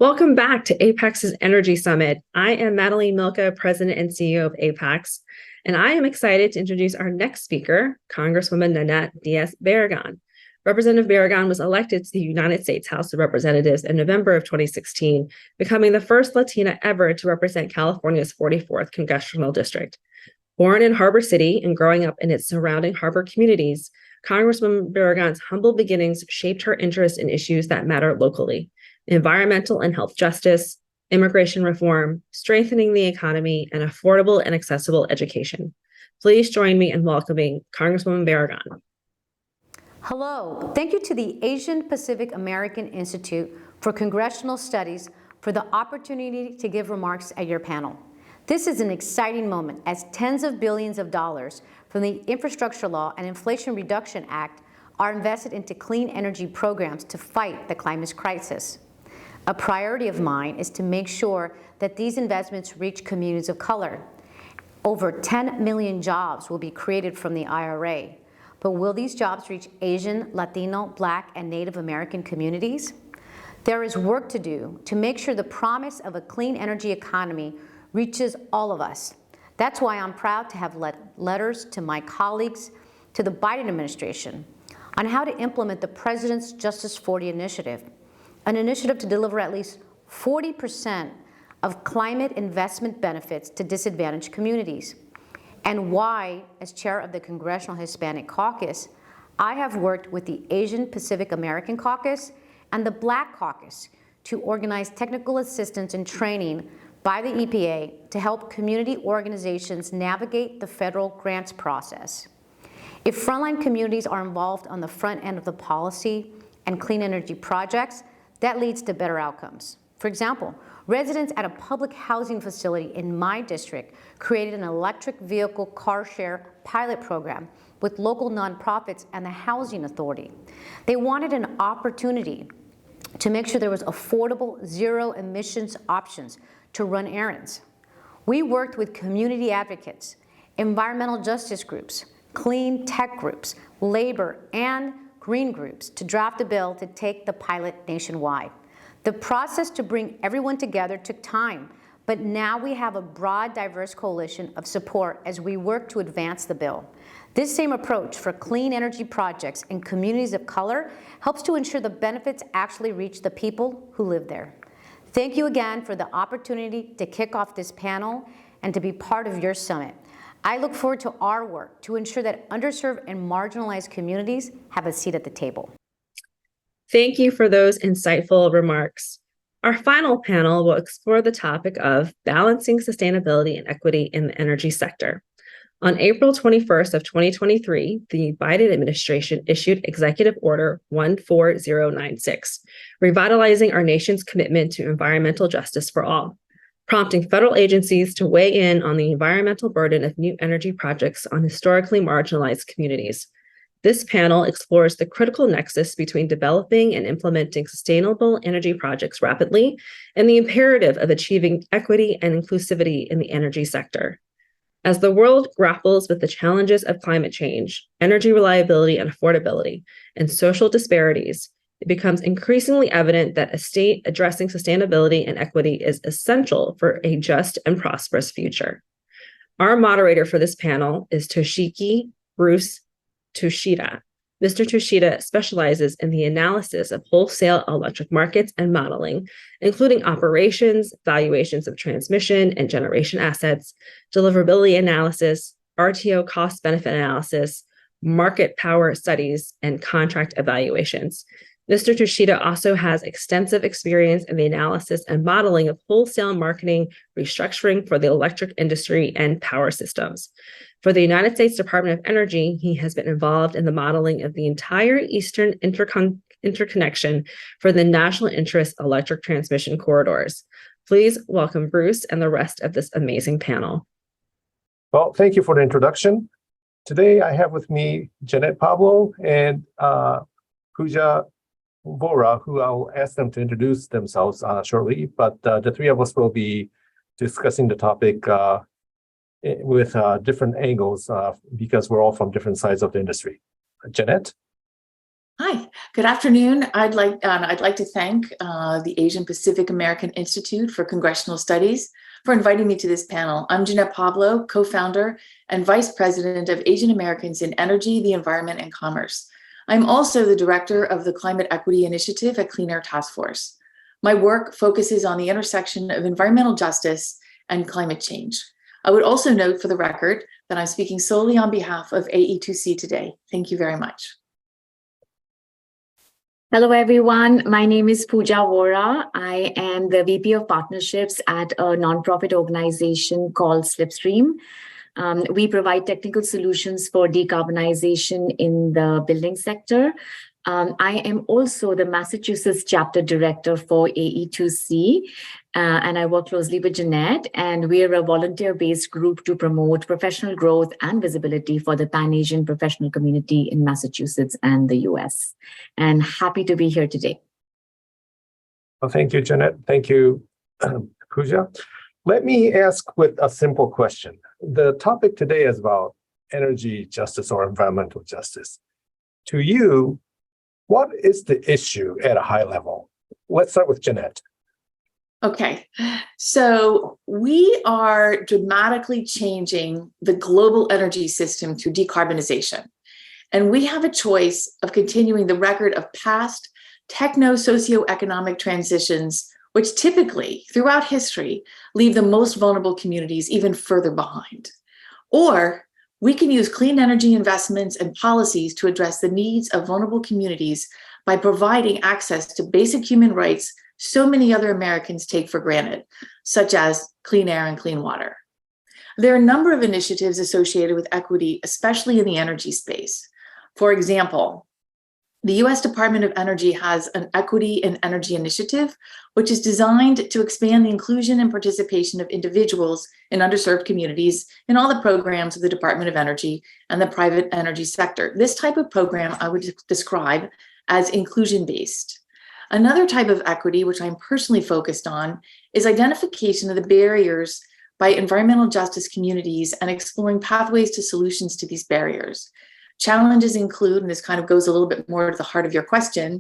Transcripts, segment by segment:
Welcome back to APAICS's Energy Summit. I am Madeline Milka, President and CEO of APAICS, and I am excited to introduce our next speaker, Congresswoman Nanette Barragan. Representative Barragan was elected to the United States House of Representatives in November of 2016, becoming the first Latina ever to represent California's 44th Congressional District. Born in Harbor City and growing up in its surrounding harbor communities, Congresswoman Barragan's humble beginnings shaped her interest in issues that matter locally: environmental and health justice, immigration reform, strengthening the economy, and affordable and accessible education. Please join me in welcoming Congresswoman Barragan. Hello. Thank you to the Asian Pacific American Institute for Congressional Studies for the opportunity to give remarks at your panel. This is an exciting moment as tens of billions of dollars from the Infrastructure Law and Inflation Reduction Act are invested into clean energy programs to fight the climate crisis. A priority of mine is to make sure that these investments reach communities of color. Over 10 million jobs will be created from the IRA, but will these jobs reach Asian, Latino, Black, and Native American communities? There is work to do to make sure the promise of a clean energy economy reaches all of us. That's why I'm proud to have letters to my colleagues, to the Biden administration, on how to implement the President's Justice 40 initiative, an initiative to deliver at least 40% of climate investment benefits to disadvantaged communities, and why, as chair of the Congressional Hispanic Caucus, I have worked with the Asian Pacific American Caucus and the Black Caucus to organize technical assistance and training by the EPA to help community organizations navigate the federal grants process. If frontline communities are involved on the front end of the policy and clean energy projects, that leads to better outcomes. For example, residents at a public housing facility in my district created an electric vehicle car share pilot program with local nonprofits and the Housing Authority. They wanted an opportunity to make sure there was affordable, zero emissions options to run errands. We worked with community advocates, environmental justice groups, clean tech groups, labor, and green groups to draft a bill to take the pilot nationwide. The process to bring everyone together took time, but now we have a broad, diverse coalition of support as we work to advance the bill. This same approach for clean energy projects in communities of color helps to ensure the benefits actually reach the people who live there. Thank you again for the opportunity to kick off this panel and to be part of your summit. I look forward to our work to ensure that underserved and marginalized communities have a seat at the table. Thank you for those insightful remarks. Our final panel will explore the topic of balancing sustainability and equity in the energy sector. On April 21st of 2023, the Biden administration issued Executive Order 14096, revitalizing our nation's commitment to environmental justice for all, prompting federal agencies to weigh in on the environmental burden of new energy projects on historically marginalized communities. This panel explores the critical nexus between developing and implementing sustainable energy projects rapidly and the imperative of achieving equity and inclusivity in the energy sector. As the world grapples with the challenges of climate change, energy reliability and affordability, and social disparities, it becomes increasingly evident that a state addressing sustainability and equity is essential for a just and prosperous future. Our moderator for this panel is Toshiki Bruce Tushita. Mr. Tushita specializes in the analysis of wholesale electric markets and modeling, including operations, valuations of transmission and generation assets, deliverability analysis, RTO cost-benefit analysis, market power studies, and contract evaluations. Mr. Tushita also has extensive experience in the analysis and modeling of wholesale marketing restructuring for the electric industry and power systems. For the United States Department of Energy, he has been involved in the modeling of the entire Eastern interconnection for the national interest electric transmission corridors. Please welcome Bruce and the rest of this amazing panel. Well, thank you for the introduction. Today, I have with me Jeanette Pablo and Pooja Vora, who I'll ask them to introduce themselves shortly, but the three of us will be discussing the topic with different angles because we're all from different sides of the industry. Jeanette? Hi, good afternoon. I'd like to thank the Asian Pacific American Institute for Congressional Studies for inviting me to this panel. I'm Nanette Pablo, co-founder and vice president of Asian Americans in Energy, the Environment, and Commerce. I'm also the director of the Climate Equity Initiative at Clean Air Task Force. My work focuses on the intersection of environmental justice and climate change. I would also note for the record that I'm speaking solely on behalf of AE2C today. Thank you very much. Hello, everyone. My name is Pooja Vora. I am the VP of Partnerships at a nonprofit organization called Slipstream. We provide technical solutions for decarbonization in the building sector. I am also the Massachusetts chapter director for AE2C, and I work closely with Nanette, and we are a volunteer-based group to promote professional growth and visibility for the Pan-Asian professional community in Massachusetts and the US. And happy to be here today. Well, thank you, Nanette. Thank you, Pooja. Let me ask with a simple question. The topic today is about energy justice or environmental justice. To you, what is the issue at a high level? Let's start with Nanette. Okay, so we are dramatically changing the global energy system through decarbonization. And we have a choice of continuing the record of past techno-socioeconomic transitions, which typically, throughout history, leave the most vulnerable communities even further behind. Or we can use clean energy investments and policies to address the needs of vulnerable communities by providing access to basic human rights so many other Americans take for granted, such as clean air and clean water. There are a number of initiatives associated with equity, especially in the energy space. For example, the US Department of Energy has an Equity in Energy initiative, which is designed to expand the inclusion and participation of individuals in underserved communities in all the programs of the Department of Energy and the private energy sector. This type of program I would describe as inclusion-based. Another type of equity, which I'm personally focused on, is identification of the barriers by environmental justice communities and exploring pathways to solutions to these barriers. Challenges include, and this kind of goes a little bit more to the heart of your question,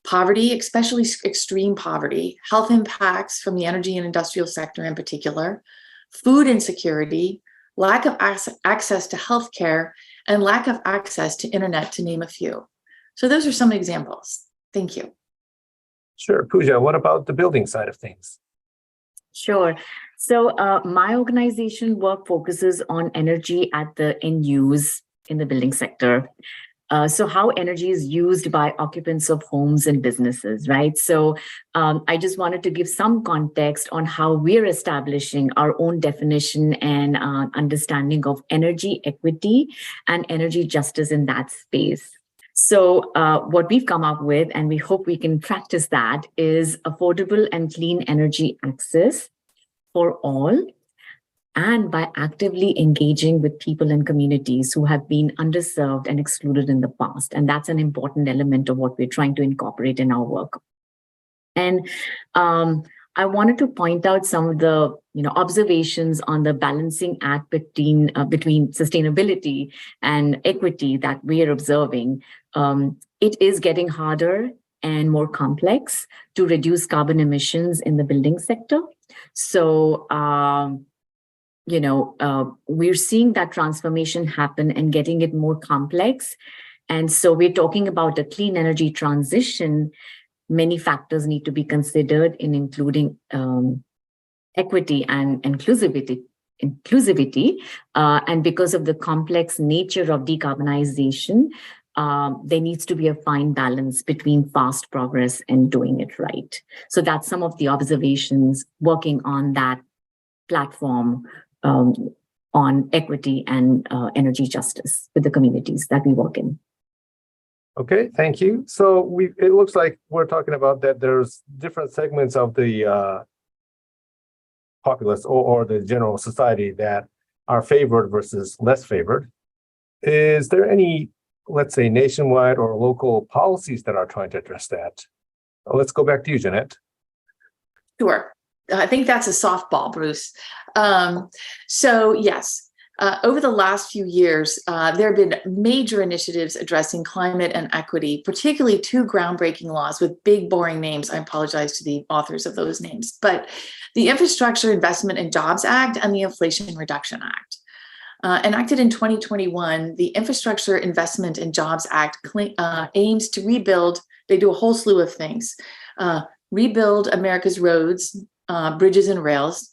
poverty, especially extreme poverty, health impacts from the energy and industrial sector in particular, food insecurity, lack of access to healthcare, and lack of access to internet, to name a few. So those are some examples. Thank you. Sure. Pooja, what about the building side of things? Sure. So my organization work focuses on energy at the end use in the building sector. So how energy is used by occupants of homes and businesses, right? So I just wanted to give some context on how we're establishing our own definition and understanding of energy equity and energy justice in that space. So what we've come up with, and we hope we can practice that, is affordable and clean energy access for all, and by actively engaging with people and communities who have been underserved and excluded in the past. And that's an important element of what we're trying to incorporate in our work. And I wanted to point out some of the observations on the balancing act between sustainability and equity that we are observing. It is getting harder and more complex to reduce carbon emissions in the building sector. So we're seeing that transformation happen and getting it more complex. And so we're talking about a clean energy transition. Many factors need to be considered in including equity and inclusivity. And because of the complex nature of decarbonization, there needs to be a fine balance between fast progress and doing it right. So that's some of the observations working on that platform on equity and energy justice with the communities that we work in. Okay, thank you. So it looks like we're talking about that there's different segments of the populace or the general society that are favored versus less favored. Is there any, let's say, nationwide or local policies that are trying to address that? Let's go back to you, Nanette. Sure. I think that's a softball, Bruce. So yes, Over the last few years, there have been major initiatives addressing climate and equity, particularly two groundbreaking laws with big, boring names. I apologize to the authors of those names, but the Infrastructure Investment and Jobs Act and the Inflation Reduction Act. Enacted in 2021, the Infrastructure Investment and Jobs Act aims to rebuild, they do a whole slew of things, rebuild America's roads, bridges and rails,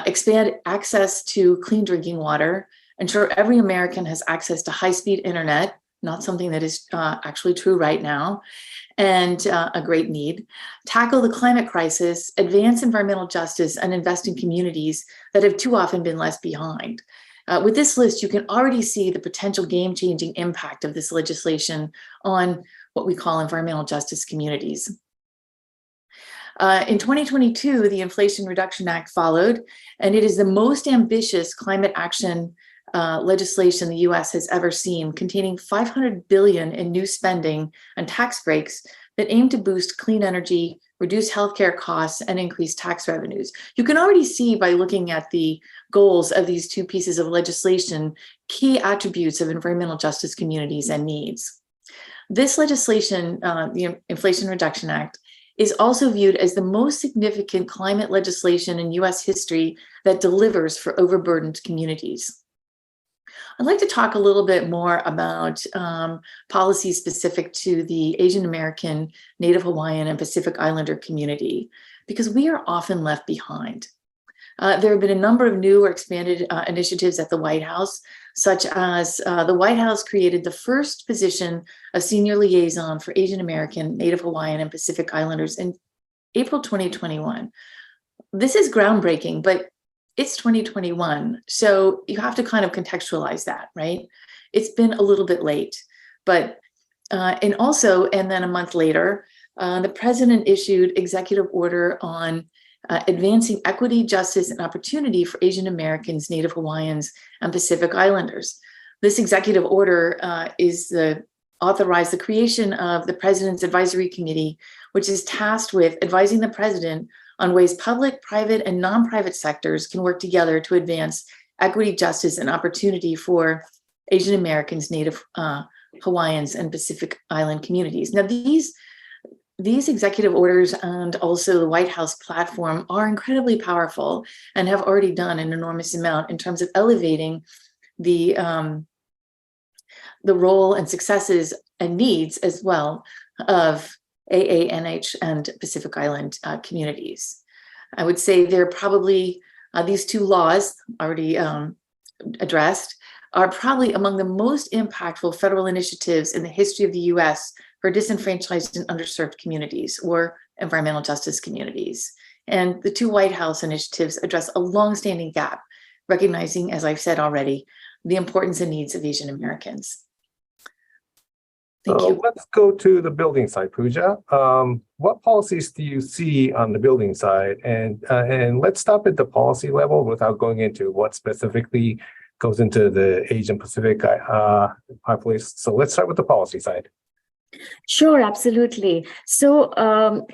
expand access to clean drinking water, ensure every American has access to high-speed internet, not something that is actually true right now, and a great need, tackle the climate crisis, advance environmental justice, and invest in communities that have too often been left behind. With this list, you can already see the potential game-changing impact of this legislation on what we call environmental justice communities. In 2022, the Inflation Reduction Act followed, and it is the most ambitious climate action legislation the US has ever seen, containing $500 billion in new spending and tax breaks that aim to boost clean energy, reduce healthcare costs, and increase tax revenues. You can already see by looking at the goals of these two pieces of legislation, key attributes of environmental justice communities and needs. This legislation, the Inflation Reduction Act, is also viewed as the most significant climate legislation in US history that delivers for overburdened communities. I'd like to talk a little bit more about policies specific to the Asian American, Native Hawaiian, and Pacific Islander community, because we are often left behind. There have been a number of new or expanded initiatives at the White House, such as the White House created the first position of senior liaison for Asian American, Native Hawaiian, and Pacific Islanders in April 2021. This is groundbreaking, but it's 2021, so you have to kind of contextualize that, right? It's been a little bit late, but and then a month later, the president issued executive order on advancing equity, justice, and opportunity for Asian Americans, Native Hawaiians, and Pacific Islanders. This executive order authorized the creation of the President's Advisory Committee, which is tasked with advising the president on ways public, private, and non-private sectors can work together to advance equity, justice, and opportunity for Asian Americans, Native Hawaiians, and Pacific Island communities. Now, these executive orders and also the White House platform are incredibly powerful and have already done an enormous amount in terms of elevating the role and successes and needs as well of AANH and Pacific Island communities. I would say there are probably these two laws already addressed are probably among the most impactful federal initiatives in the history of the US for disenfranchised and underserved communities or environmental justice communities. And the two White House initiatives address a longstanding gap, recognizing, as I've said already, the importance and needs of Asian Americans. Thank you. Let's go to the building side, Pooja. What policies do you see on the building side? And let's stop at the policy level without going into what specifically goes into the Asian Pacific population. So let's start with the policy side. Sure, absolutely. So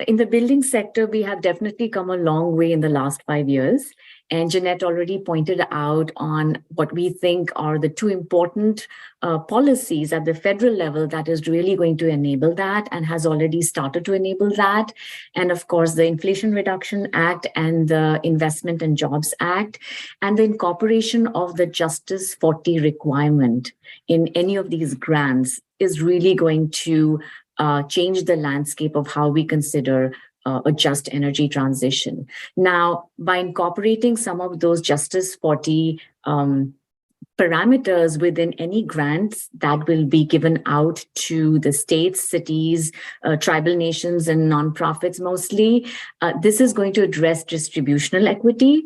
in the building sector, we have definitely come a long way in the last 5 years. And Jeanette already pointed out on what we think are the two important policies at the federal level that is really going to enable that and has already started to enable that. And of course, the Inflation Reduction Act and the Investment and Jobs Act and the incorporation of the Justice 40 requirement in any of these grants is really going to change the landscape of how we consider a just energy transition. Now, by incorporating some of those Justice 40 parameters within any grants that will be given out to the states, cities, tribal nations, and nonprofits mostly, this is going to address distributional equity.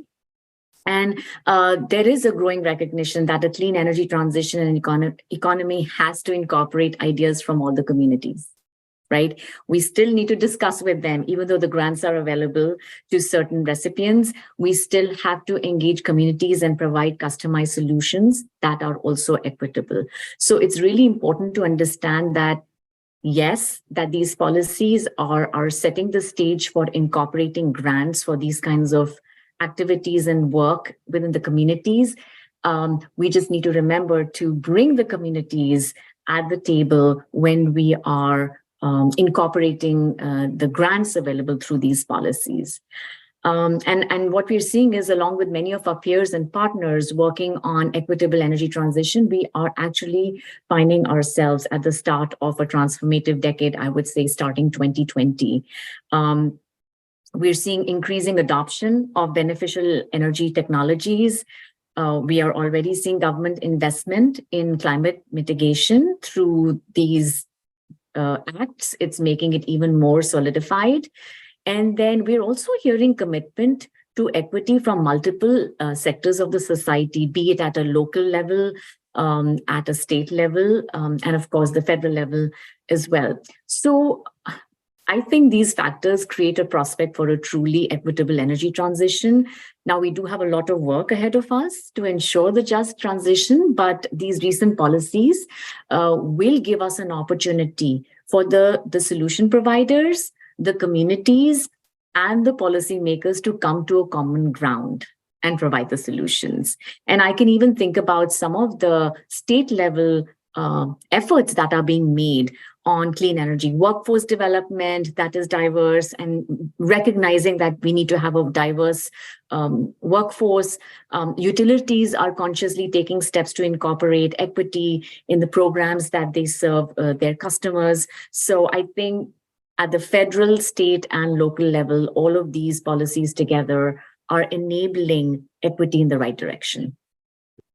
And there is a growing recognition that a clean energy transition and economy has to incorporate ideas from all the communities, right? We still need to discuss with them, even though the grants are available to certain recipients, we still have to engage communities and provide customized solutions that are also equitable. So it's really important to understand that yes, that these policies are setting the stage for incorporating grants for these kinds of activities and work within the communities. We just need to remember to bring the communities at the table when we are incorporating the grants available through these policies. And what we're seeing is, along with many of our peers and partners working on equitable energy transition, we are actually finding ourselves at the start of a transformative decade, I would say, starting 2020. We're seeing increasing adoption of beneficial energy technologies. We are already seeing government investment in climate mitigation through these acts. It's making it even more solidified. And then we're also hearing commitment to equity from multiple sectors of the society, be it at a local level, at a state level, and of course the federal level as well. So I think these factors create a prospect for a truly equitable energy transition. Now, we do have a lot of work ahead of us to ensure the just transition, but these recent policies will give us an opportunity for the solution providers, the communities, and the policymakers to come to a common ground and provide the solutions. And I can even think about some of the state level efforts that are being made on clean energy workforce development that is diverse, and recognizing that we need to have a diverse workforce. Utilities are consciously taking steps to incorporate equity in the programs that they serve their customers. So I think at the federal, state, and local level, all of these policies together are enabling equity in the right direction.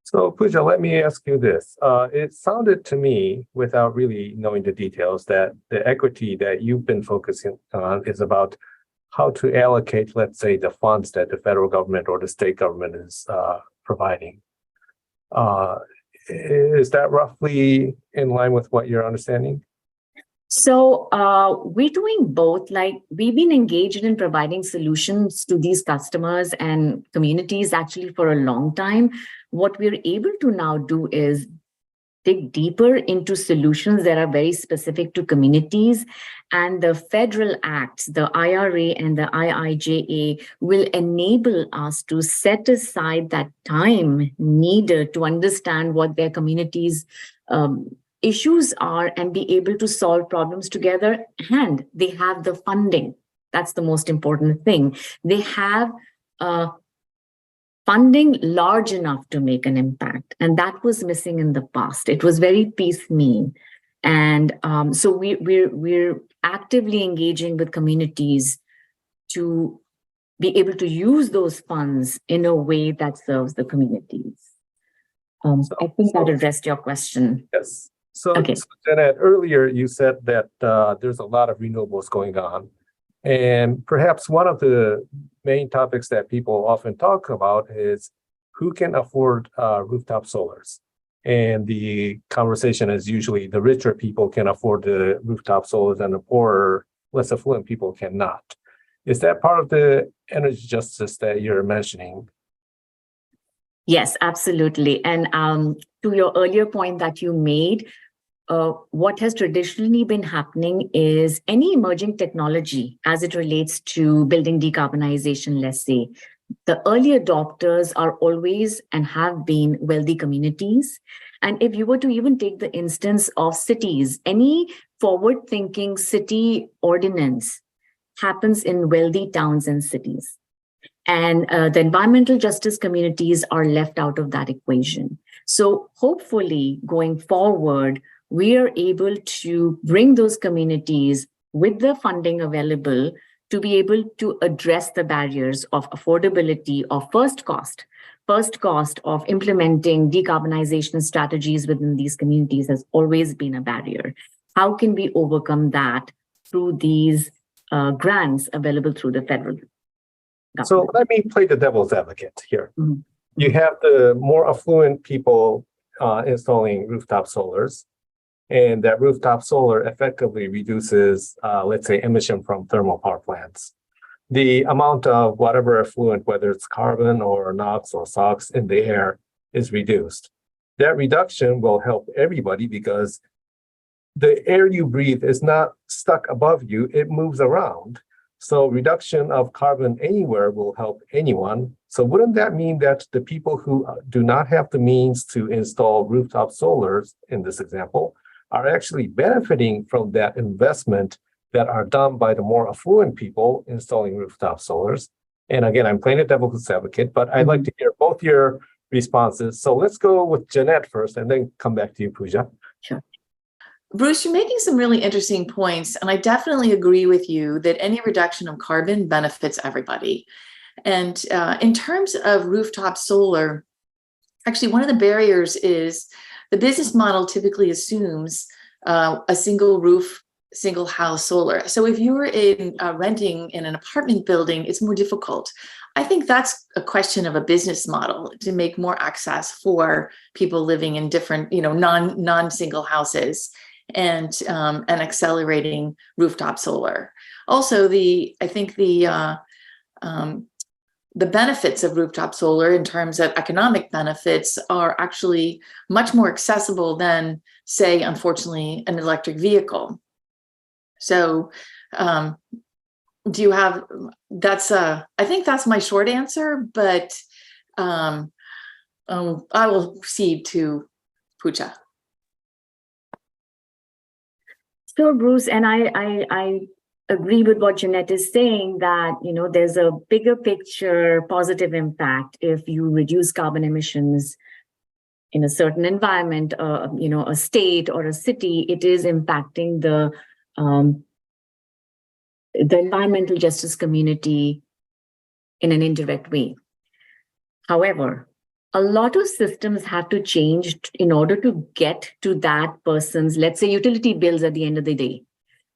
So Pooja, let me ask you this. It sounded to me, without really knowing the details, that the equity that you've been focusing on is about how to allocate, let's say, the funds that the federal government or the state government is providing. Is that roughly in line with what you're understanding? So we're doing both. Like, we've been engaged in providing solutions to these customers and communities actually for a long time. What we're able to now do is dig deeper into solutions that are very specific to communities. And the federal acts, the IRA and the IIJA, will enable us to set aside that time needed to understand what their communities' issues are and be able to solve problems together. And they have the funding. That's the most important thing. They have funding large enough to make an impact. And that was missing in the past. It was very piecemeal. And so we're actively engaging with communities to be able to use those funds in a way that serves the communities. I think that addressed your question. Yes. So, Okay. So Nanette, earlier you said that there's a lot of renewables going on. And perhaps one of the main topics that people often talk about is who can afford rooftop solars. And the conversation is usually the richer people can afford the rooftop solars and the poorer, less affluent people cannot. Is that part of the energy justice that you're mentioning? Yes, absolutely. And to your earlier point that you made, what has traditionally been happening is any emerging technology as it relates to building decarbonization, let's say, the early adopters are always and have been wealthy communities. And if you were to even take the instance of cities, any forward-thinking city ordinance happens in wealthy towns and cities. And the environmental justice communities are left out of that equation. So hopefully, going forward, we are able to bring those communities with the funding available to be able to address the barriers of affordability, of first cost of implementing decarbonization strategies within these communities has always been a barrier. How can we overcome that through these grants available through the federal government? So let me play the devil's advocate here. Mhm. You have the more affluent people installing rooftop solars, and that rooftop solar effectively reduces, let's say, emission from thermal power plants. The amount of whatever effluent, whether it's carbon or NOx or SOx in the air, is reduced. That reduction will help everybody because the air you breathe is not stuck above you, it moves around. So reduction of carbon anywhere will help anyone. So wouldn't that mean that the people who do not have the means to install rooftop solars in this example are actually benefiting from that investment that are done by the more affluent people installing rooftop solars? And again, I'm playing a devil's advocate, but I'd like to hear both your responses. So let's go with Jeanette first and then come back to you, Pooja. Sure. Bruce, you're making some really interesting points, and I definitely agree with you that any reduction of carbon benefits everybody. And in terms of rooftop solar, actually, one of the barriers is the business model typically assumes a single roof, single house solar. So if you're in renting in an apartment building, it's more difficult. I think that's a question of a business model to make more access for people living in different, non-single houses, and accelerating rooftop solar. Also, I think the benefits of rooftop solar in terms of economic benefits are actually much more accessible than, say, unfortunately, an electric vehicle. So do you have, I think that's my short answer, but I will cede to Pooja. Sure, Bruce, and I agree with what Jeanette is saying, that there's a bigger picture positive impact if you reduce carbon emissions in a certain environment, a state or a city. It is impacting the environmental justice community in an indirect way. However, a lot of systems have to change in order to get to that person's, let's say, utility bills at the end of the day.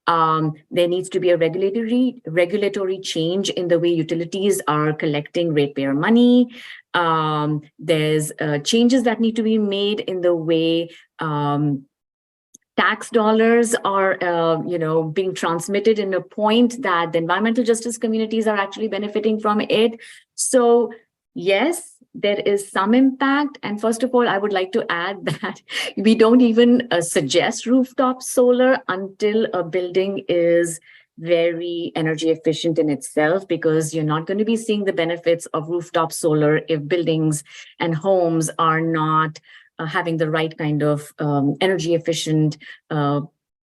There needs to be a regulatory change in the way utilities are collecting ratepayer money. There's changes that need to be made in the way tax dollars are, being transmitted in a point that the environmental justice communities are actually benefiting from it. So, yes, there is some impact. And first of all, I would like to add that we don't even suggest rooftop solar until a building is very energy efficient in itself, because you're not going to be seeing the benefits of rooftop solar if buildings and homes are not having the right kind of energy efficient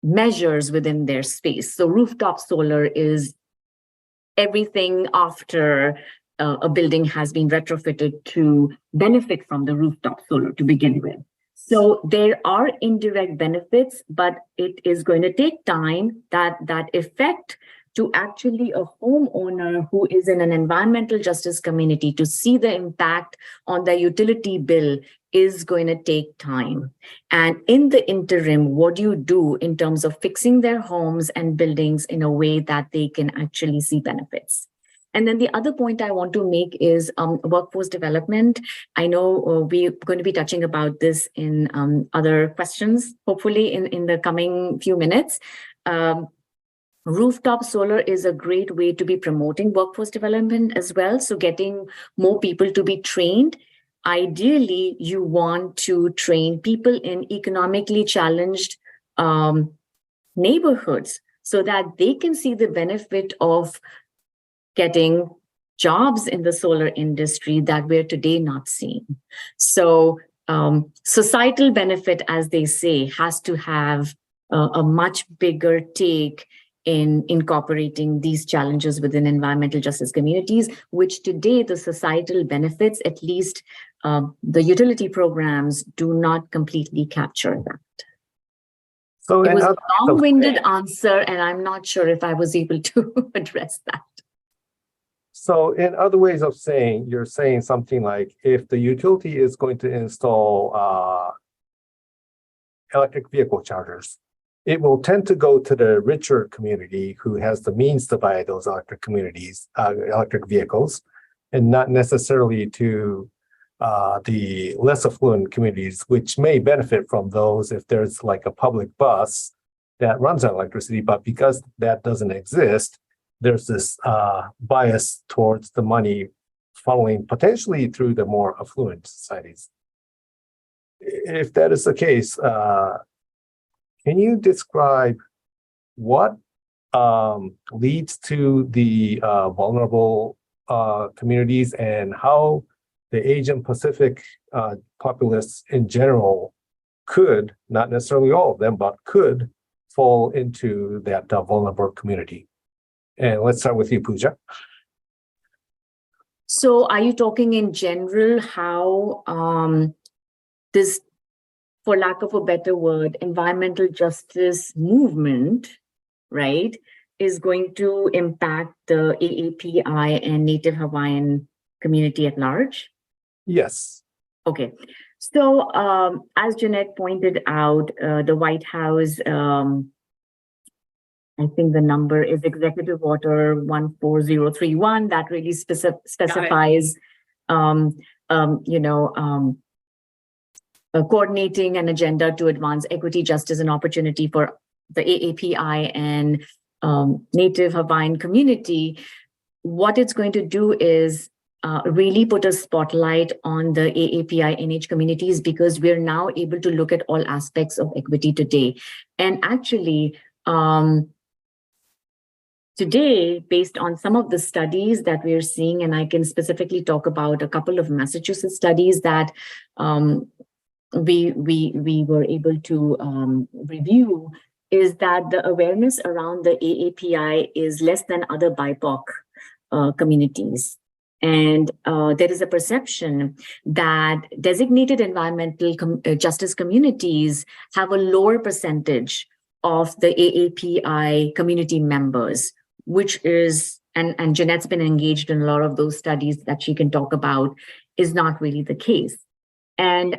measures within their space. So rooftop solar is everything after a building has been retrofitted to benefit from the rooftop solar to begin with. So there are indirect benefits, but it is going to take time that effect to actually a homeowner who is in an environmental justice community to see the impact on their utility bill is going to take time. And in the interim, what do you do in terms of fixing their homes and buildings in a way that they can actually see benefits? And then the other point I want to make is workforce development. I know we're going to be touching about this in other questions, hopefully in the coming few minutes. Rooftop solar is a great way to be promoting workforce development as well. So getting more people to be trained. Ideally, you want to train people in economically challenged neighborhoods so that they can see the benefit of getting jobs in the solar industry that we're today not seeing. So societal benefit, as they say, has to have a much bigger take in incorporating these challenges within environmental justice communities, which today the societal benefits, at least the utility programs, do not completely capture that. So it was a long-winded answer, and I'm not sure if I was able to address that. So in other ways of saying, you're saying something like, if the utility is going to install electric vehicle chargers, it will tend to go to the richer community who has the means to buy those electric vehicles, and not necessarily to the less affluent communities, which may benefit from those if there's like a public bus that runs on electricity. But because that doesn't exist, there's this bias towards the money funneling potentially through the more affluent societies. If that is the case, can you describe what leads to the vulnerable communities, and how the Asian Pacific populace in general could, not necessarily all of them, but could fall into that vulnerable community. And let's start with you, Pooja. So are you talking in general how this, for lack of a better word, environmental justice movement, right, is going to impact the AAPI and Native Hawaiian community at large? Yes. Okay. So as Jeanette pointed out, the White House, I think the number is Executive Order 14031 that really specifies, coordinating an agenda to advance equity, justice, and opportunity for the AAPI and Native Hawaiian community. What it's going to do is really put a spotlight on the AAPI NH communities, because we're now able to look at all aspects of equity today. And actually, today, based on some of the studies that we're seeing, and I can specifically talk about a couple of Massachusetts studies that we were able to review, is that the awareness around the AAPI is less than other BIPOC communities. And there is a perception that designated environmental justice communities have a lower percentage of the AAPI community members, which is, and Jeanette's been engaged in a lot of those studies that she can talk about, is not really the case. And,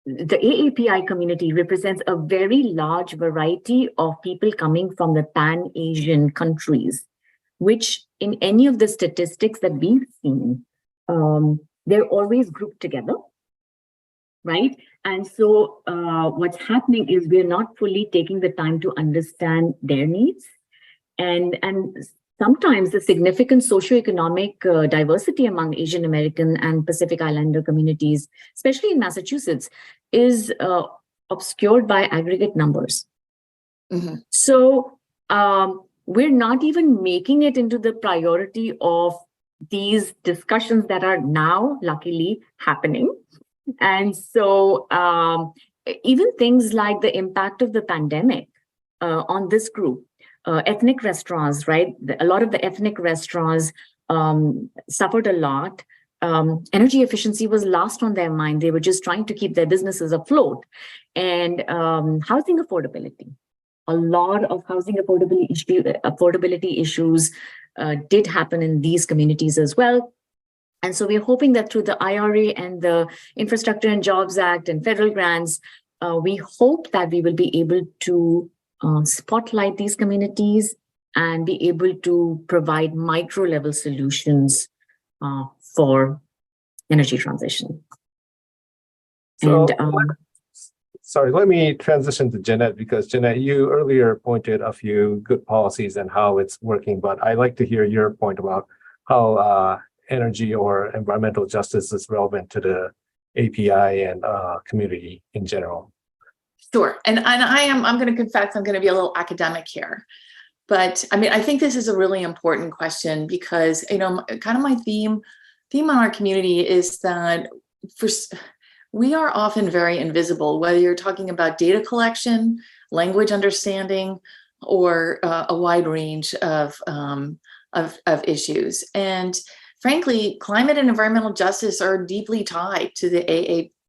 the AAPI community represents a very large variety of people coming from the Pan-Asian countries, which in any of the statistics that we've seen, they're always grouped together, right? And so what's happening is we're not fully taking the time to understand their needs. And sometimes the significant socioeconomic diversity among Asian American and Pacific Islander communities, especially in Massachusetts, is obscured by aggregate numbers. Mm-hmm. So we're not even making it into the priority of these discussions that are now, luckily, happening. And so even things like the impact of the pandemic on this group, ethnic restaurants, right? A lot of the ethnic restaurants suffered a lot. Energy efficiency was last on their mind. They were just trying to keep their businesses afloat. And housing affordability. A lot of housing affordability issues did happen in these communities as well. And so we're hoping that through the IRA and the Infrastructure and Jobs Act and federal grants, we hope that we will be able to spotlight these communities and be able to provide micro-level solutions for energy transition. So, sorry, let me transition to Jeanette, because Jeanette, you earlier pointed a few good policies and how it's working, but I'd like to hear your point about how energy or environmental justice is relevant to the API and community in general. Sure. And I'm going to confess, I'm going to be a little academic here. But I mean, I think this is a really important question because, kind of my theme on our community is that we are often very invisible, whether you're talking about data collection, language understanding, or a wide range of issues. And frankly, climate and environmental justice are deeply tied to the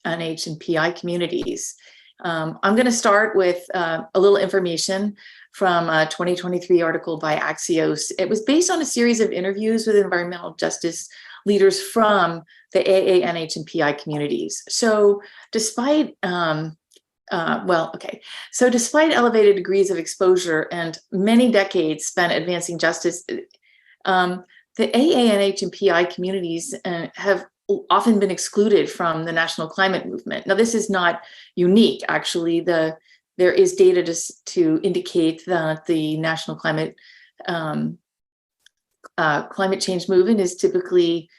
AANH and PI communities. I'm going to start with a little information from a 2023 article by Axios. It was based on a series of interviews with environmental justice leaders from the AANH and PI communities. So despite despite elevated degrees of exposure and many decades spent advancing justice, the AANH and PI communities have often been excluded from the national climate movement. Now, this is not unique. Actually, there is data to indicate that the national climate change movement is typically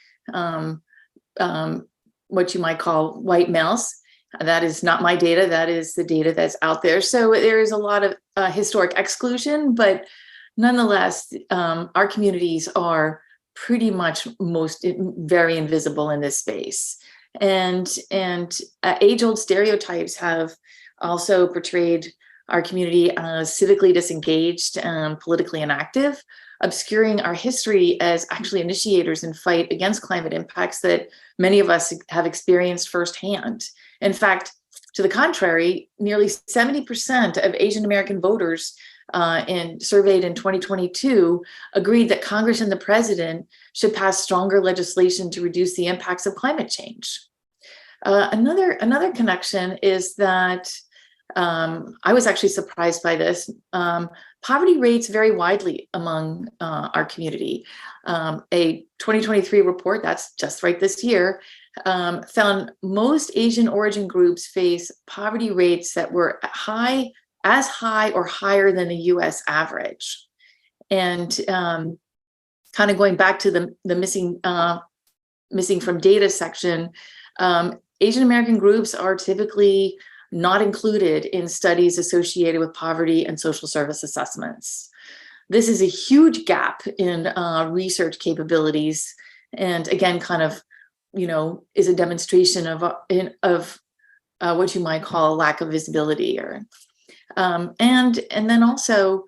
what you might call white males. That is not my data. That is the data that's out there. So there is a lot of historic exclusion, but nonetheless, our communities are pretty much very invisible in this space. And age-old stereotypes have also portrayed our community as civically disengaged and politically inactive, obscuring our history as actually initiators in fight against climate impacts that many of us have experienced firsthand. In fact, to the contrary, nearly 70% of Asian American voters surveyed in 2022 agreed that Congress and the president should pass stronger legislation to reduce the impacts of climate change. Another connection is that I was actually surprised by this. Poverty rates vary widely among our community. A 2023 report, that's just right this year, found most Asian origin groups face poverty rates that were as high or higher than the US average. And kind of going back to the missing from data section, Asian American groups are typically not included in studies associated with poverty and social service assessments. This is a huge gap in research capabilities, and again, kind of, is a demonstration of what you might call a lack of visibility, or and then also,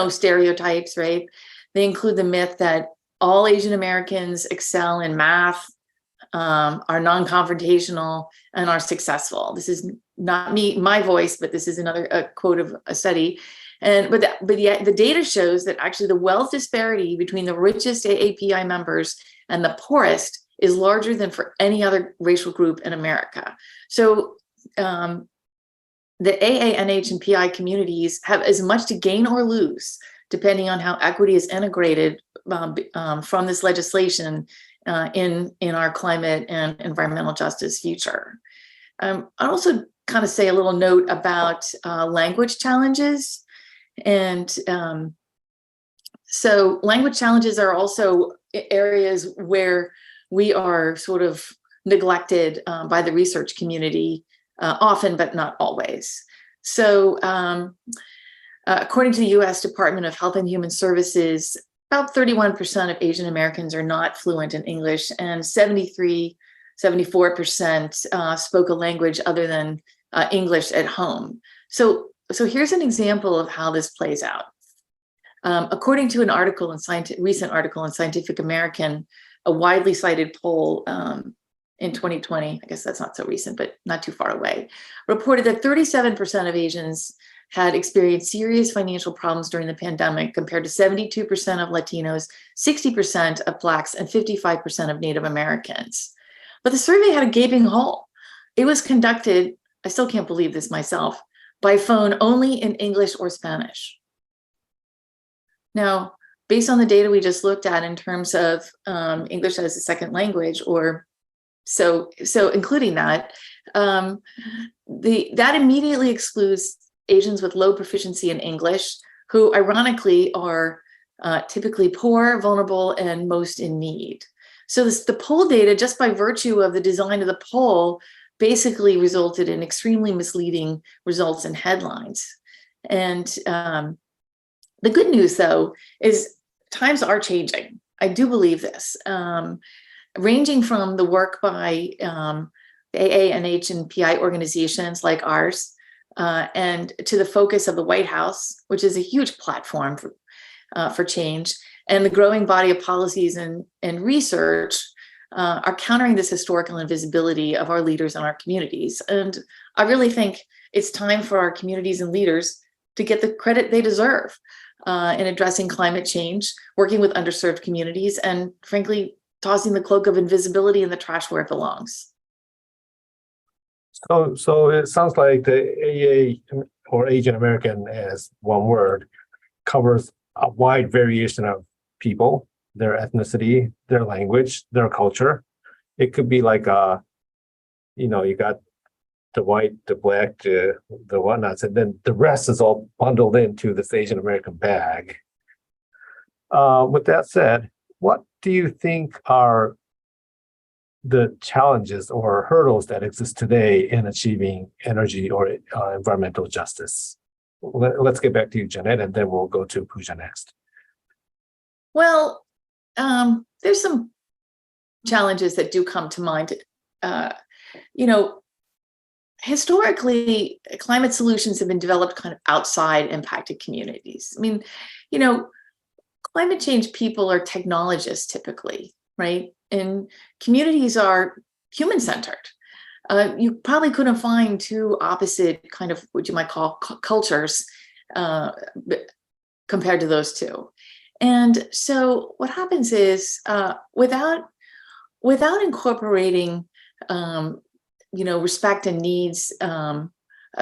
stereotypes, right? They include the myth that all Asian Americans excel in math, are non-confrontational, and are successful. This is not my voice, but this is a quote of a study. But yet the data shows that actually the wealth disparity between the richest AAPI members and the poorest is larger than for any other racial group in America. So the AA, NH, and PI communities have as much to gain or lose, depending on how equity is integrated from this legislation in our climate and environmental justice future. I'd also kind of say a little note about language challenges. And so language challenges are also areas where we are sort of neglected by the research community, often, but not always. So according to the US Department of Health and Human Services, about 31% of Asian Americans are not fluent in English, and 74% spoke a language other than English at home. So here's an example of how this plays out. According to an recent article in Scientific American, a widely cited poll in 2020, I guess that's not so recent, but not too far away, reported that 37% of Asians had experienced serious financial problems during the pandemic, compared to 72% of Latinos, 60% of Blacks, and 55% of Native Americans. But the survey had a gaping hole. It was conducted, I still can't believe this myself, by phone only in English or Spanish. Now, based on the data we just looked at in terms of English as a second language, or so including that, that immediately excludes Asians with low proficiency in English, who ironically are typically poor, vulnerable, and most in need. So the poll data, just by virtue of the design of the poll, basically resulted in extremely misleading results and headlines. And the good news, though, is times are changing. I do believe this. Ranging from the work by AA, NH, and PI organizations like ours, and to the focus of the White House, which is a huge platform for change, and the growing body of policies and research are countering this historical invisibility of our leaders and our communities. And I really think it's time for our communities and leaders to get the credit they deserve in addressing climate change, working with underserved communities, and frankly, tossing the cloak of invisibility in the trash where it belongs. So it sounds like the AA, or Asian American as one word, covers a wide variation of people, their ethnicity, their language, their culture. It could be like you got the white, the black, the whatnots, and then the rest is all bundled into this Asian American bag. With that said, what do you think are the challenges or hurdles that exist today in achieving energy or environmental justice? Let's get back to you, Jeanette, and then we'll go to Pooja next. Well, there's some challenges that do come to mind. Historically, climate solutions have been developed kind of outside impacted communities. I mean, climate change people are technologists typically, right? And communities are human-centered. You probably couldn't find two opposite kind of what you might call cultures compared to those two. And so what happens is without incorporating respect and needs,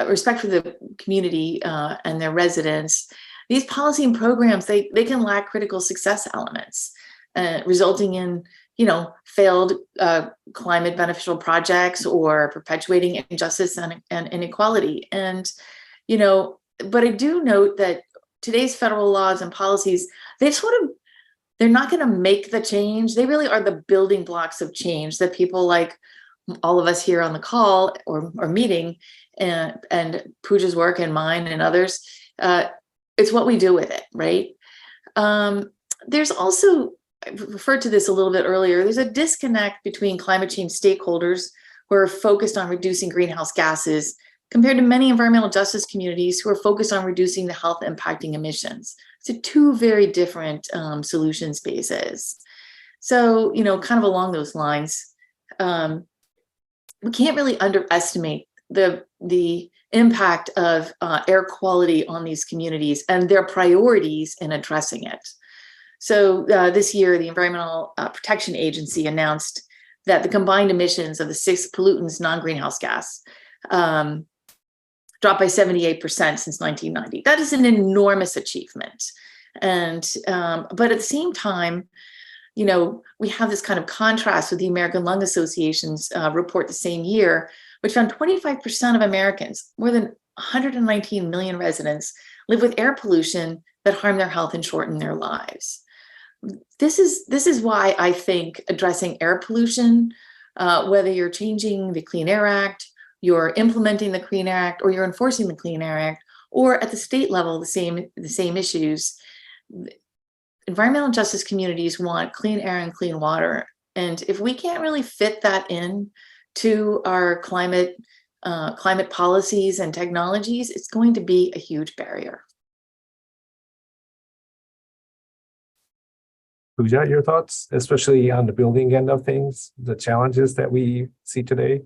respect for the community and their residents, these policy and programs, they can lack critical success elements, resulting in failed climate beneficial projects or perpetuating injustice and inequality. And but I do note that today's federal laws and policies, they're not going to make the change. They really are the building blocks of change that people like all of us here on the call or meeting and Pooja's work and mine and others, it's what we do with it, right? There's also, I referred to this a little bit earlier, there's a disconnect between climate change stakeholders who are focused on reducing greenhouse gases compared to many environmental justice communities who are focused on reducing the health impacting emissions. So two very different solution spaces. So, kind of along those lines, we can't really underestimate the impact of air quality on these communities and their priorities in addressing it. So this year, the Environmental Protection Agency announced that the combined emissions of the 6 pollutants, non-greenhouse gas, dropped by 78% since 1990. That is an enormous achievement. And but at the same time, we have this kind of contrast with the American Lung Association's report the same year, which found 25% of Americans, more than 119 million residents, live with air pollution that harm their health and shorten their lives. This is why I think addressing air pollution, whether you're changing the Clean Air Act, you're implementing the Clean Air Act, or you're enforcing the Clean Air Act, or at the state level, the same issues. Environmental justice communities want clean air and clean water. And if we can't really fit that in to our climate policies and technologies, it's going to be a huge barrier. Pooja, your thoughts, especially on the building end of things, the challenges that we see today?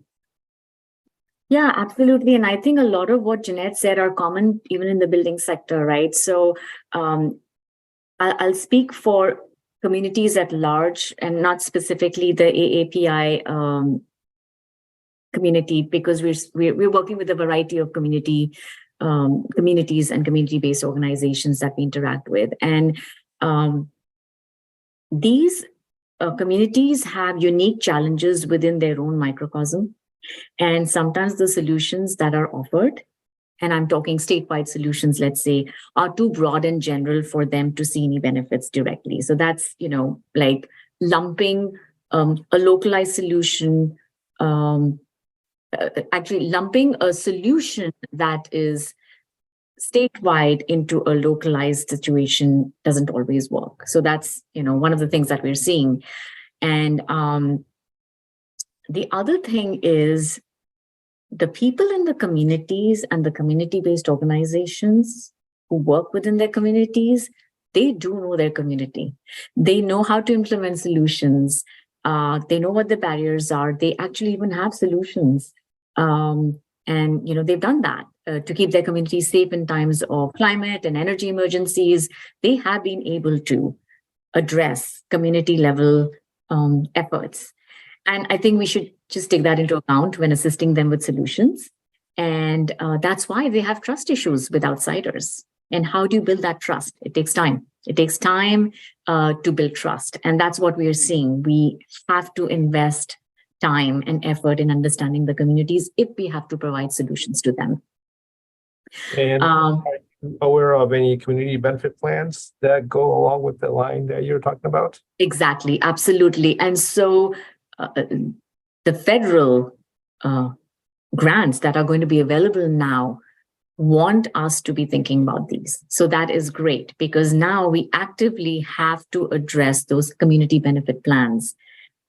Yeah, absolutely. And I think a lot of what Jeanette said are common even in the building sector, right? So I'll speak for communities at large and not specifically the AAPI community, because we're working with a variety of communities and community-based organizations that we interact with. And these communities have unique challenges within their own microcosm. And sometimes the solutions that are offered, and I'm talking statewide solutions, let's say, are too broad and general for them to see any benefits directly. So that's, like lumping a localized solution, actually lumping a solution that is statewide into a localized situation doesn't always work. So that's, one of the things that we're seeing. And the other thing is the people in the communities and the community-based organizations who work within their communities, they do know their community. They know how to implement solutions. They know what the barriers are. They actually even have solutions. And, they've done that to keep their communities safe in times of climate and energy emergencies. They have been able to address community level efforts. And I think we should just take that into account when assisting them with solutions. And that's why they have trust issues with outsiders. And how do you build that trust? It takes time. It takes time to build trust. And that's what we are seeing. We have to invest time and effort in understanding the communities if we have to provide solutions to them. And are you aware of any community benefit plans that go along with the line that you're talking about? Exactly. Absolutely. And so the federal grants that are going to be available now want us to be thinking about these. So that is great, because now we actively have to address those community benefit plans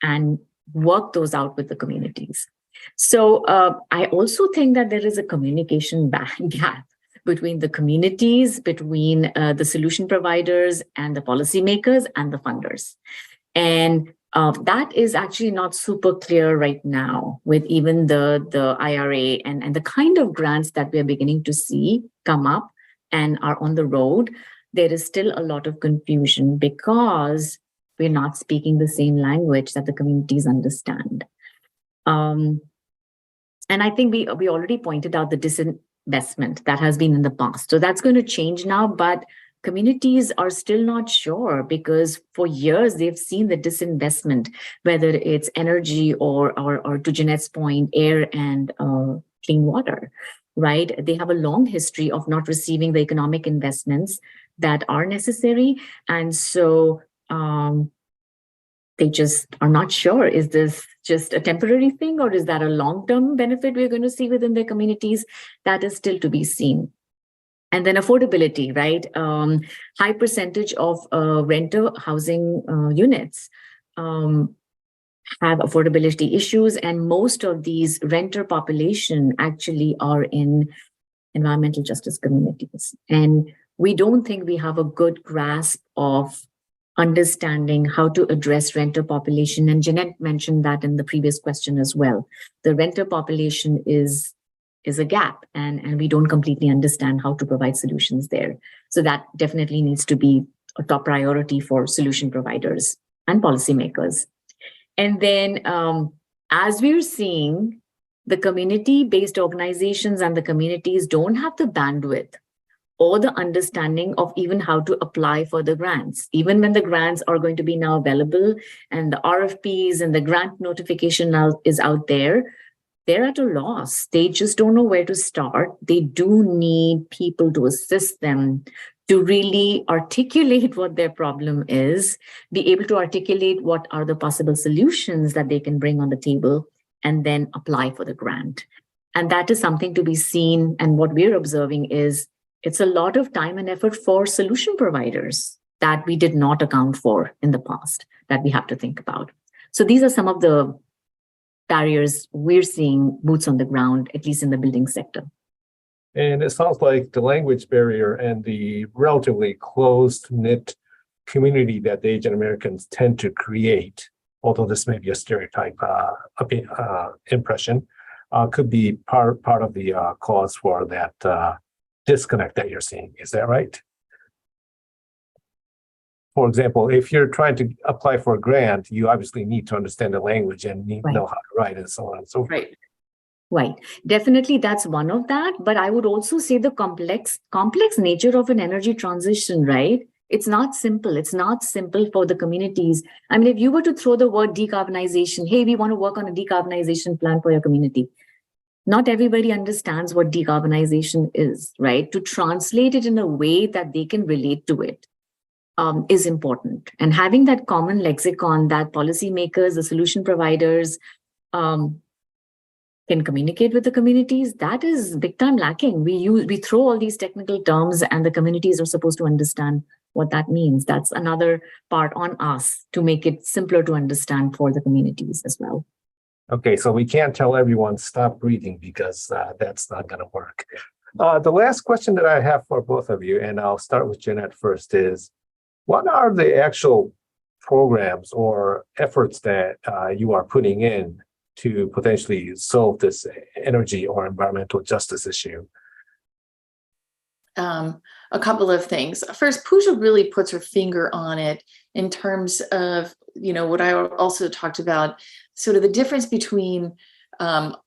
and work those out with the communities. So I also think that there is a communication gap between the communities, between the solution providers and the policymakers and the funders. And that is actually not super clear right now with even the IRA and the kind of grants that we are beginning to see come up and are on the road. There is still a lot of confusion because we're not speaking the same language that the communities understand. And I think we already pointed out the disinvestment that has been in the past. So that's going to change now, but communities are still not sure because for years they've seen the disinvestment, whether it's energy or to Jeanette's point, air and clean water, right? They have a long history of not receiving the economic investments that are necessary. And so they just are not sure, is this just a temporary thing or is that a long-term benefit we're going to see within their communities? That is still to be seen. And then affordability, right? High percentage of renter housing units have affordability issues, and most of these renter population actually are in environmental justice communities. And we don't think we have a good grasp of understanding how to address renter population. And Jeanette mentioned that in the previous question as well. The renter population is a gap, and we don't completely understand how to provide solutions there. So that definitely needs to be a top priority for solution providers and policymakers. And then as we're seeing, the community-based organizations and the communities don't have the bandwidth or the understanding of even how to apply for the grants. Even when the grants are going to be now available and the RFPs and the grant notification now is out there, they're at a loss. They just don't know where to start. They do need people to assist them to really articulate what their problem is, be able to articulate what are the possible solutions that they can bring on the table, and then apply for the grant. And that is something to be seen. And what we're observing is it's a lot of time and effort for solution providers that we did not account for in the past that we have to think about. So these are some of the barriers we're seeing boots on the ground, at least in the building sector. And it sounds like the language barrier and the relatively closed-knit community that the Asian Americans tend to create, although this may be a stereotype impression, could be part of the cause for that disconnect that you're seeing. Is that right? For example, if you're trying to apply for a grant, you obviously need to understand the language and need to know how to write and so on and so forth. Right. Definitely that's one of that. But I would also say the complex nature of an energy transition, right? It's not simple. It's not simple for the communities. I mean, if you were to throw the word decarbonization, hey, we want to work on a decarbonization plan for your community. Not everybody understands what decarbonization is, right? To translate it in a way that they can relate to it is important. And having that common lexicon that policymakers, the solution providers can communicate with the communities, that is big time lacking. We throw all these technical terms and the communities are supposed to understand what that means. That's another part on us to make it simpler to understand for the communities as well. Okay, so we can't tell everyone stop breathing because that's not going to work. The last question that I have for both of you, and I'll start with Jeanette first, is what are the actual programs or efforts that you are putting in to potentially solve this energy or environmental justice issue? A couple of things. First, Pooja really puts her finger on it in terms of, what I also talked about, sort of the difference between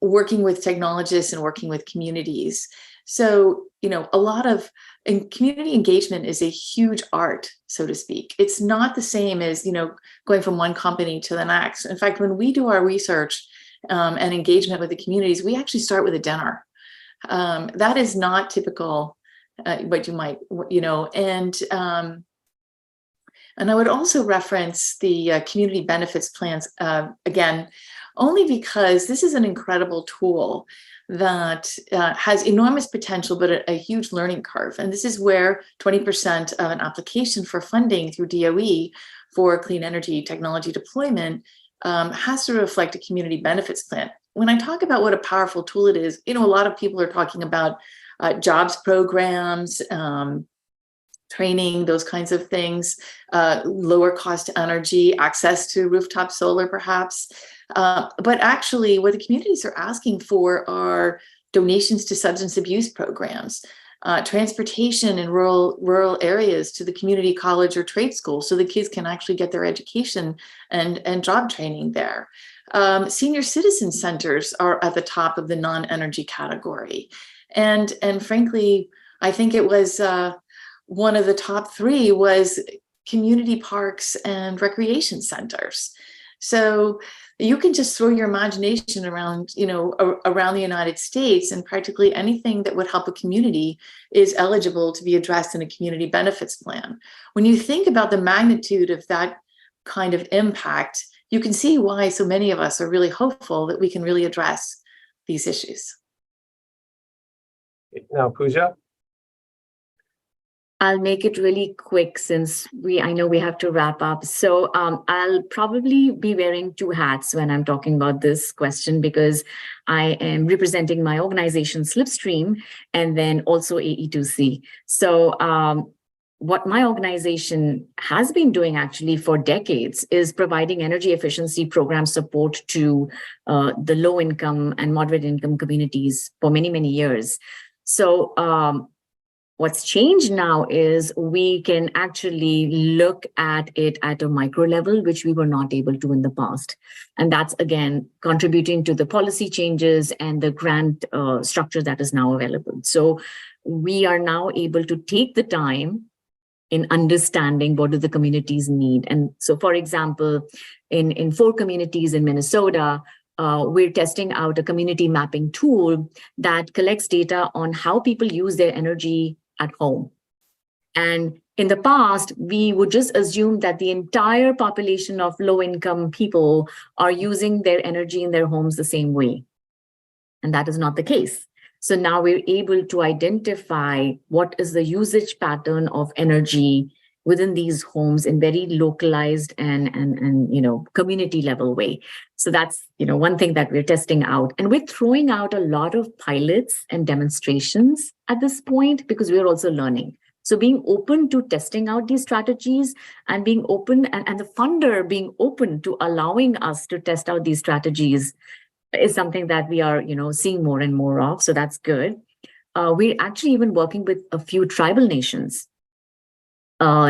working with technologists and working with communities. So, a lot of community engagement is a huge art, so to speak. It's not the same as, going from one company to the next. In fact, when we do our research and engagement with the communities, we actually start with a dinner. That is not typical, what you might, and And I would also reference the community benefits plans again, only because this is an incredible tool that has enormous potential, but a huge learning curve. And this is where 20% of an application for funding through DOE for clean energy technology deployment has to reflect a community benefits plan. When I talk about what a powerful tool it is, a lot of people are talking about jobs programs, training, those kinds of things, lower cost energy, access to rooftop solar perhaps. But actually what the communities are asking for are donations to substance abuse programs, transportation in rural areas to the community college or trade school so the kids can actually get their education and job training there. Senior citizen centers are at the top of the non-energy category. And frankly, I think it was one of the top three was community parks and recreation centers. So you can just throw your imagination around, around the United States, and practically anything that would help a community is eligible to be addressed in a community benefits plan. When you think about the magnitude of that kind of impact, you can see why so many of us are really hopeful that we can really address these issues. Now, Pooja. I'll make it really quick since I know we have to wrap up. So I'll probably be wearing two hats when I'm talking about this question, because I am representing my organization Slipstream and then also AE2C. So what my organization has been doing actually for decades is providing energy efficiency program support to the low income and moderate income communities for many, many years. So what's changed now is we can actually look at it at a micro level, which we were not able to in the past. And that's, again, contributing to the policy changes and the grant structure that is now available. So we are now able to take the time in understanding what do the communities need. And so, for example, in 4 communities in Minnesota, we're testing out a community mapping tool that collects data on how people use their energy at home. And in the past, we would just assume that the entire population of low-income people are using their energy in their homes the same way. And that is not the case. So now we're able to identify what is the usage pattern of energy within these homes in very localized and community level way. So that's one thing that we're testing out. And we're throwing out a lot of pilots and demonstrations at this point because we're also learning. So being open to testing out these strategies and being open and the funder being open to allowing us to test out these strategies is something that we are seeing more and more of. So that's good. We're actually even working with a few tribal nations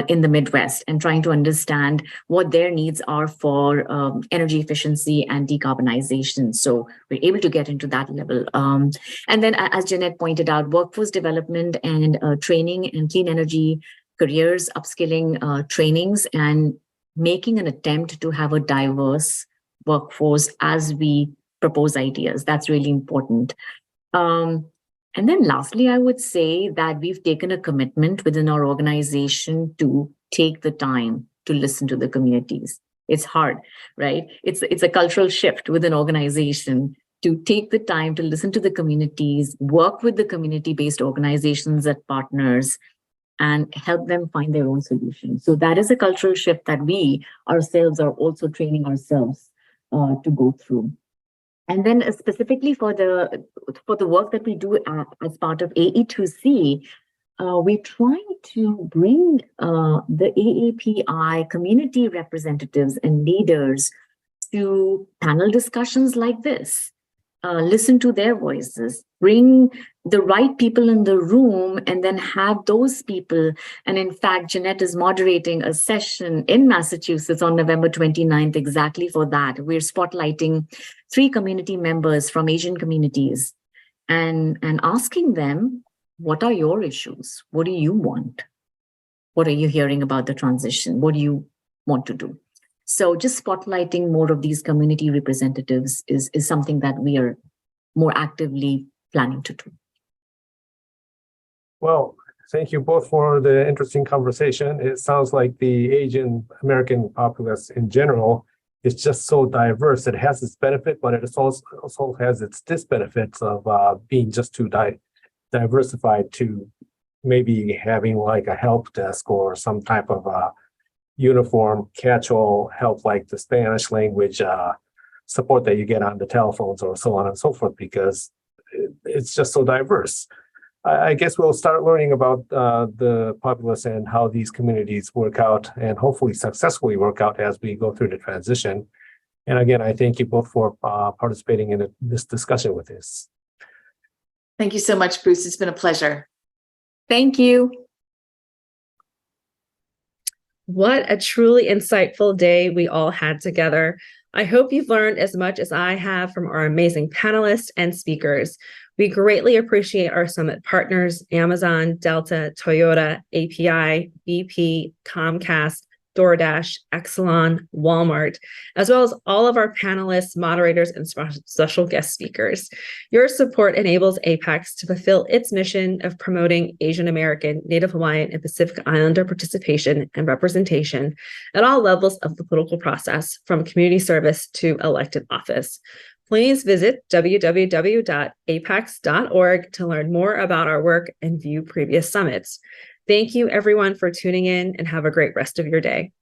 in the Midwest and trying to understand what their needs are for energy efficiency and decarbonization. So we're able to get into that level. And then, as Jeanette pointed out, workforce development and training and clean energy careers, upskilling trainings, and making an attempt to have a diverse workforce as we propose ideas. That's really important. And then lastly, I would say that we've taken a commitment within our organization to take the time to listen to the communities. It's hard, right? It's a cultural shift within an organization to take the time to listen to the communities, work with the community-based organizations as partners, and help them find their own solutions. So that is a cultural shift that we ourselves are also training ourselves to go through. And then specifically for the work that we do as part of AE2C, we're trying to bring the AAPI community representatives and leaders to panel discussions like this. Listen to their voices, bring the right people in the room, and then have those people. And in fact, Jeanette is moderating a session in Massachusetts on November 29th exactly for that. We're spotlighting 3 community members from Asian communities and asking them, what are your issues? What do you want? What are you hearing about the transition? What do you want to do? So just spotlighting more of these community representatives is something that we are more actively planning to do. Well, Thank you both for the interesting conversation. It sounds like the Asian American populace in general is just so diverse. It has its benefit, but it also has its disbenefits of being just too diversified to maybe having like a help desk or some type of uniform catch-all help like the Spanish language support that you get on the telephones or so on and so forth, because it's just so diverse. I guess we'll start learning about the populace and how these communities work out and hopefully successfully work out as we go through the transition. And again, I thank you both for participating in this discussion with us. Thank you so much, Bruce. It's been a pleasure. Thank you. What a truly insightful day we all had together. I hope you've learned as much as I have from our amazing panelists and speakers. We greatly appreciate our summit partners, Amazon, Delta, Toyota, API, BP, Comcast, DoorDash, Exelon, Walmart, as well as all of our panelists, moderators, and special guest speakers. Your support enables APAICS to fulfill its mission of promoting Asian American, Native Hawaiian, and Pacific Islander participation and representation at all levels of the political process, from community service to elected office. Please visit www.apaics.org to learn more about our work and view previous summits. Thank you, everyone, for tuning in, and have a great rest of your day.